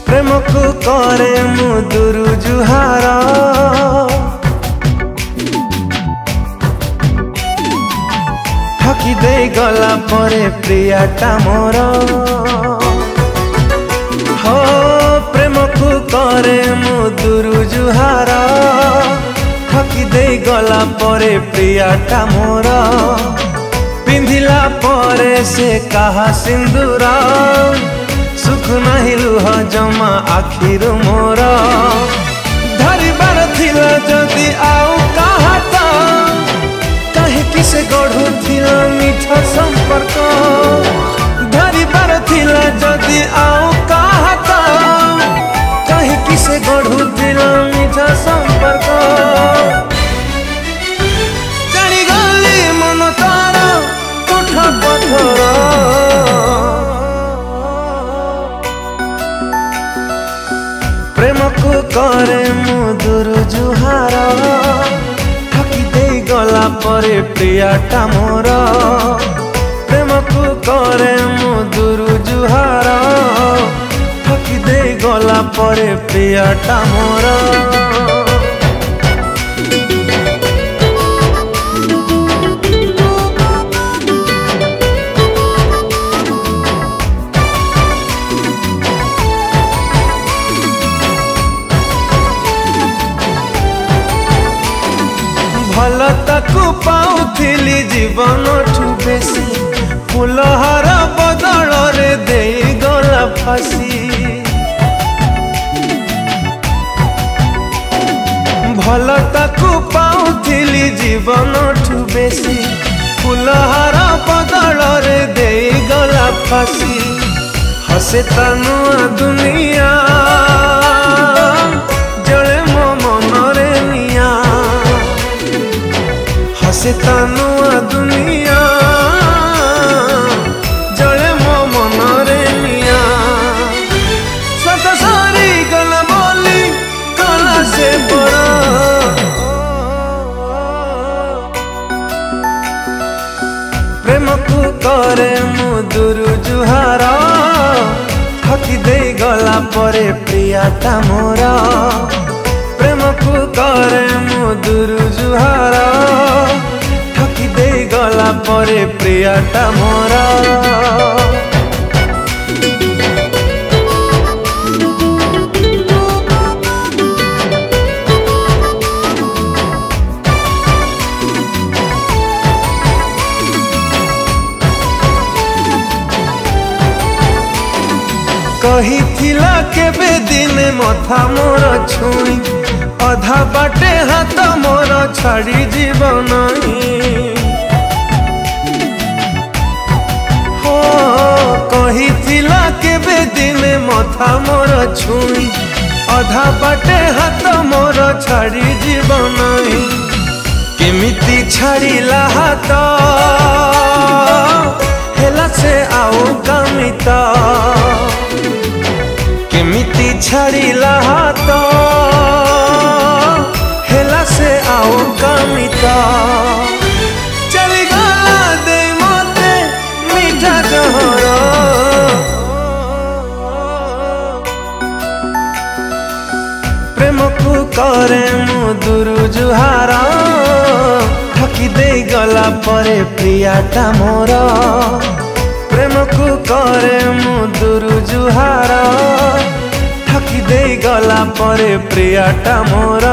प्रेम को करे मु दुरु जुहार ठकी दे गला परे प्रियाटा मोर हो प्रेम को करे मु दुरु जुहार ठकी दे गला परे प्रियाटा मोर पिंधिला परे से कहा सिंदूर सुख नहीं लुह जमा आखिर मोर धरिबार थिला जदि आउ कहा तो कहीं किसे गढ़ू थिला मीठा संपर्क धरिबार थिला जदि आउ कहा तो कहीं किसे गढ़ू थिला मीठा संपर्क जानी गली मन तार उठा पथर प्रेम को करे मु दुरु जुहार ठकी दे गला परे प्रियाटा मोर प्रेम को करे मु दुरु जुहार ठकी दे गला परे प्रियाटा मोर भल ताकू पाउथिली जीवन ठू बेसी फुलहार बदल रे दे गला फासी भल ताकू पाउथिली जीवन ठू बेसी फुलहार बदल रे दे गला फासी हसे तानुआ दुनिया जड़े मो मनरे निया हसे तानुआ दुनिया जड़े मो मनरे निया स्वत सारी गला बोली कला से बड़ा प्रेम को करे मु दुरु जुहार ठकी दे गला परे प्रियाटा मोर प्रेम को करे मु दुरु जुहार ठकी दे गला परे प्रियाटा मोर कही थिला केबे दिन मथा मोर छुई अधा बाटे हाथ मोर छाड़ी जीवन हो कही थिला केबे दिन मथा मोर छुई अधा बाटे हाथ मोर छाड़ी जीवन केमिति छाड़िला हाथ हेला से आउ कामिता केमिति छाड़िला हाथ हेला से आउ कामिता चली गला दे मते मीठा जहर प्रेम को करे मु दुरु जुहार ठकी दे गला परे प्रियाटा मोर प्रेम को करे मु दुरु जुहार ठकी दे गला परे प्रियाटा मोर।